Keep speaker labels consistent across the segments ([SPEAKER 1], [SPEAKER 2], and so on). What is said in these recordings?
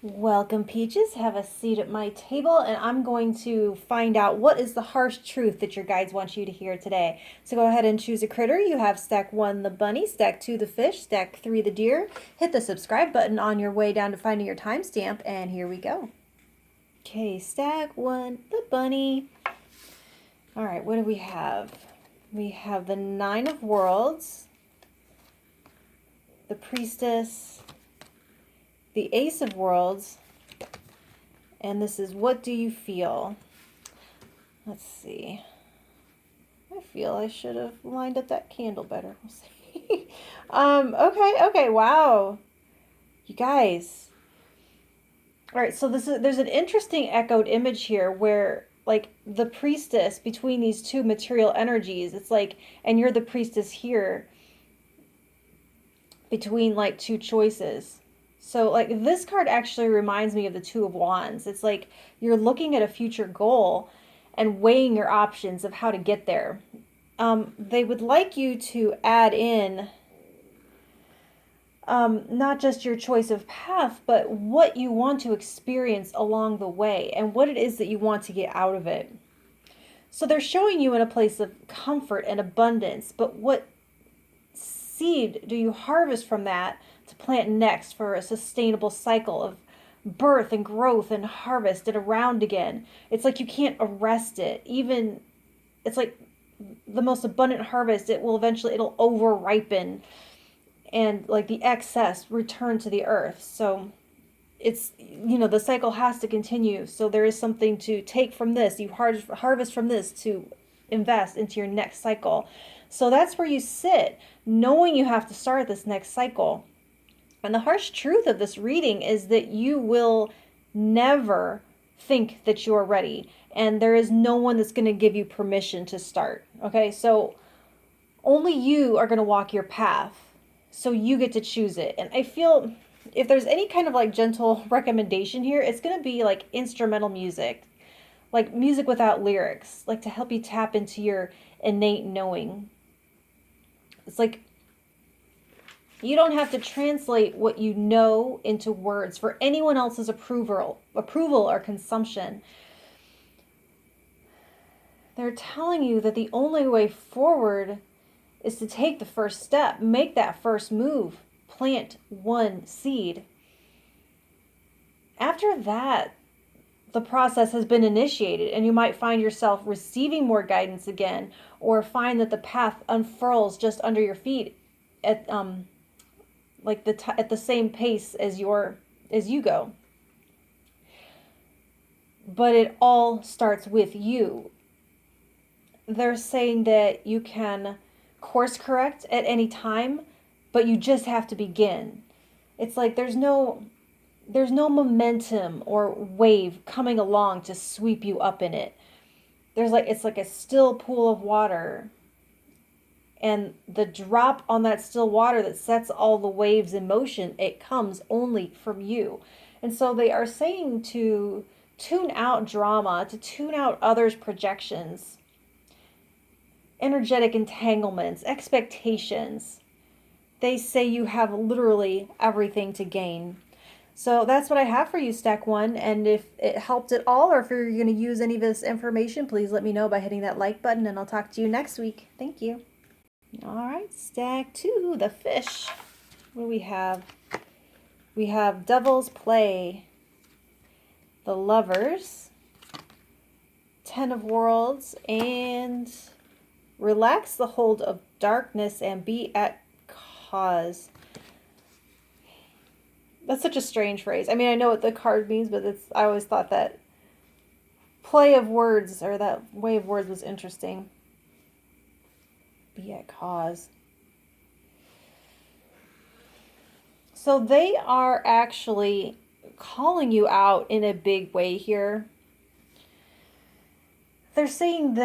[SPEAKER 1] Welcome, Peaches. Have a seat at my table, and I'm going to find out what is the harsh truth that your guides want you to hear today. So go ahead and choose a critter. You have stack 1, the bunny, stack 2, the fish, stack 3, the deer. Hit the subscribe button on your way down to finding your timestamp, and here we go. Okay, stack 1, the bunny. All right, what do we have? We have the 9 of Worlds, the Priestess, the Ace of Worlds, and this is what do you feel? Let's see. I feel I should have lined up that candle better. We'll see. Okay, wow. You guys. All right, so there's an interesting echoed image here where like the priestess between these two material energies, it's like, and you're the priestess here between like two choices. So like this card actually reminds me of the Two of Wands. It's like you're looking at a future goal and weighing your options of how to get there. They would like you to add in not just your choice of path, but what you want to experience along the way and what it is that you want to get out of it. So they're showing you in a place of comfort and abundance, but what seed do you harvest from that to plant next for a sustainable cycle of birth and growth and harvest and around again? It's like you can't arrest it. Even it's like the most abundant harvest, it will eventually, it'll over ripen and like the excess return to the earth. So it's, the cycle has to continue. So there is something to take from this. You harvest from this to invest into your next cycle. So that's where you sit, knowing you have to start this next cycle. And the harsh truth of this reading is that you will never think that you're ready. And there is no one that's going to give you permission to start. Okay, so only you are going to walk your path. So you get to choose it. And I feel if there's any kind of like gentle recommendation here, it's going to be like instrumental music, like music without lyrics, like to help you tap into your innate knowing. It's like you don't have to translate what you know into words for anyone else's approval or consumption. They're telling you that the only way forward is to take the first step, make that first move, plant one seed. After that, the process has been initiated and you might find yourself receiving more guidance again, or find that the path unfurls just under your feet at at the same pace as you go. But it all starts with you. They're saying that you can course correct at any time, but you just have to begin. It's like there's no momentum or wave coming along to sweep you up in it. It's like a still pool of water, and the drop on that still water that sets all the waves in motion, it comes only from you. And so they are saying to tune out drama, to tune out others' projections, energetic entanglements, expectations. They say you have literally everything to gain. So that's what I have for you, Stack 1. And if it helped at all, or if you're going to use any of this information, please let me know by hitting that like button, and I'll talk to you next week. Thank you. All right, Stack 2, the fish. What do we have? We have Devil's Play, the Lovers, 10 of Worlds, and Relax the hold of darkness and be at cause. That's such a strange phrase. I mean, I know what the card means, but I always thought that play of words, or that way of words, was interesting. Be at cause. So they are actually calling you out in a big way here. They're saying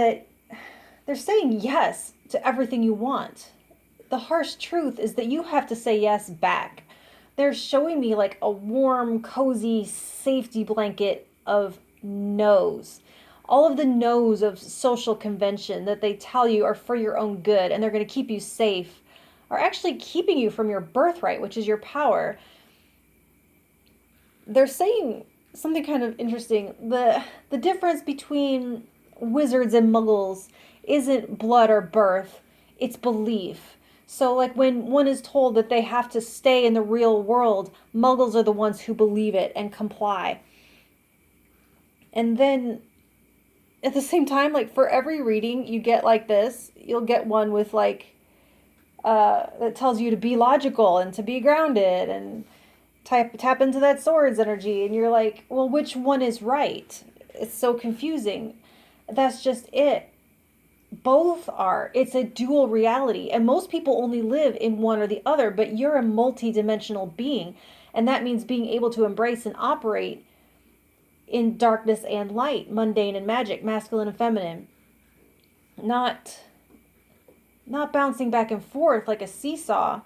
[SPEAKER 1] yes to everything you want. The harsh truth is that you have to say yes back. They're showing me like a warm, cozy safety blanket of no's. All of the no's of social convention that they tell you are for your own good and they're going to keep you safe are actually keeping you from your birthright, which is your power. they're saying something kind of interesting. The difference between wizards and muggles isn't blood or birth, it's belief. So like when one is told that they have to stay in the real world, muggles are the ones who believe it and comply. And then at the same time, like for every reading you get like this, you'll get one with like that tells you to be logical and to be grounded and tap into that swords energy, and you're like, well, which one is right? It's so confusing. That's just it. Both are. It's a dual reality, and most people only live in one or the other, but you're a multi-dimensional being, and that means being able to embrace and operate in darkness and light, mundane and magic, masculine and feminine. Not bouncing back and forth like a seesaw,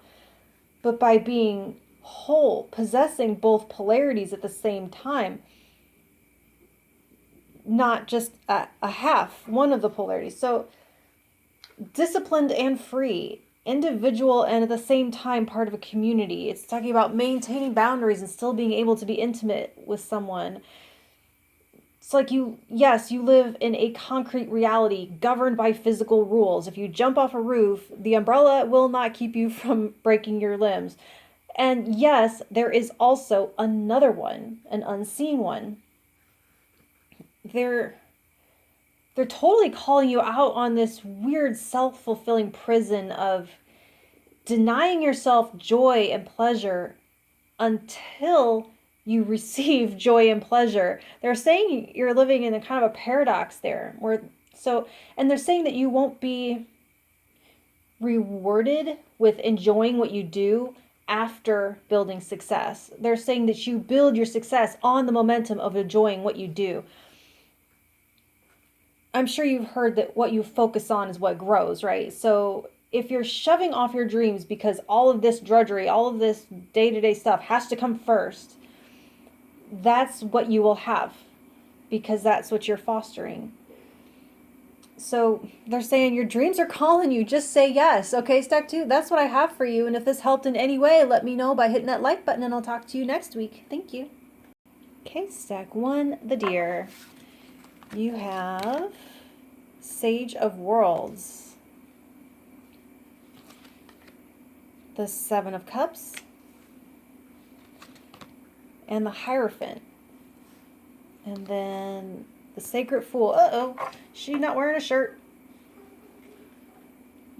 [SPEAKER 1] but by being whole, possessing both polarities at the same time. Not just a half, one of the polarities. So disciplined and free, individual and at the same time part of a community. It's talking about maintaining boundaries and still being able to be intimate with someone. It's like you live in a concrete reality governed by physical rules. If you jump off a roof, the umbrella will not keep you from breaking your limbs. And yes, there is also another one, an unseen one. They're totally calling you out on this weird self-fulfilling prison of denying yourself joy and pleasure until you receive joy and pleasure. They're saying you're living in a kind of a paradox there, and they're saying that you won't be rewarded with enjoying what you do after building success. They're saying that you build your success on the momentum of enjoying what you do. I'm sure you've heard that what you focus on is what grows, right? So if you're shoving off your dreams because all of this drudgery, all of this day-to-day stuff has to come first, that's what you will have, because that's what you're fostering. So they're saying your dreams are calling you. Just say yes. Okay, stack 2, that's what I have for you. And if this helped in any way, let me know by hitting that like button, and I'll talk to you next week. Thank you. Okay, stack 1, the deer. You have Sage of Worlds, the 7 of Cups, and the Hierophant. And then the Sacred Fool. Uh-oh, she's not wearing a shirt.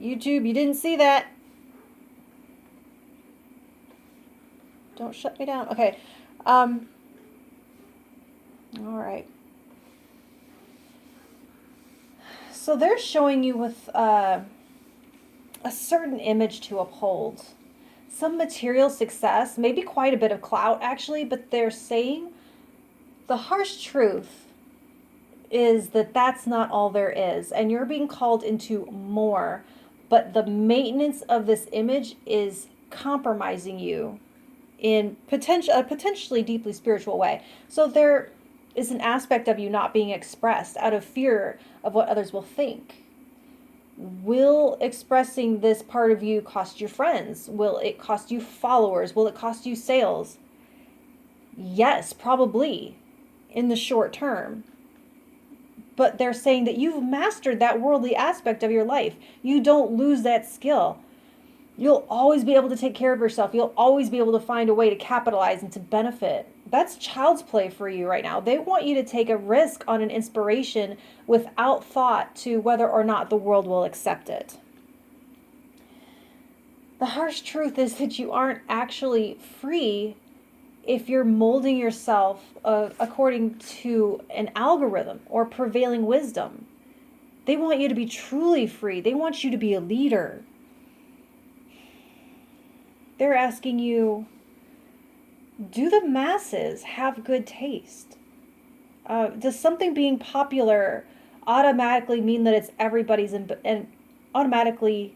[SPEAKER 1] YouTube, you didn't see that. Don't shut me down. Okay. All right. So they're showing you with a certain image to uphold. Some material success, maybe quite a bit of clout actually, but they're saying the harsh truth is that that's not all there is, and you're being called into more, but the maintenance of this image is compromising you in a potentially deeply spiritual way. So there is an aspect of you not being expressed out of fear of what others will think. Will expressing this part of you cost you friends? Will it cost you followers? Will it cost you sales? Yes, probably in the short term. But they're saying that you've mastered that worldly aspect of your life. You don't lose that skill. You'll always be able to take care of yourself. You'll always be able to find a way to capitalize and to benefit. That's child's play for you right now. They want you to take a risk on an inspiration without thought to whether or not the world will accept it. The harsh truth is that you aren't actually free if you're molding yourself according to an algorithm or prevailing wisdom. They want you to be truly free. They want you to be a leader. They're asking you, do the masses have good taste? Does something being popular automatically mean that it's everybody's and automatically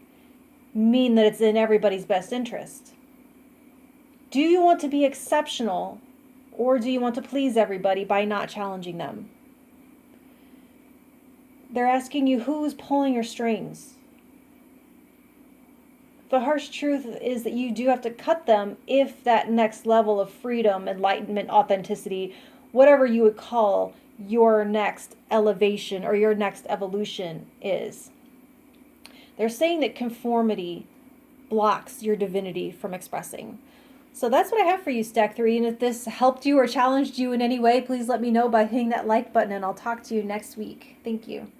[SPEAKER 1] mean that it's in everybody's best interest? Do you want to be exceptional, or do you want to please everybody by not challenging them? They're asking you, who's pulling your strings? The harsh truth is that you do have to cut them if that next level of freedom, enlightenment, authenticity, whatever you would call your next elevation or your next evolution is. They're saying that conformity blocks your divinity from expressing. So that's what I have for you, Stack 3. And if this helped you or challenged you in any way, please let me know by hitting that like button, and I'll talk to you next week. Thank you.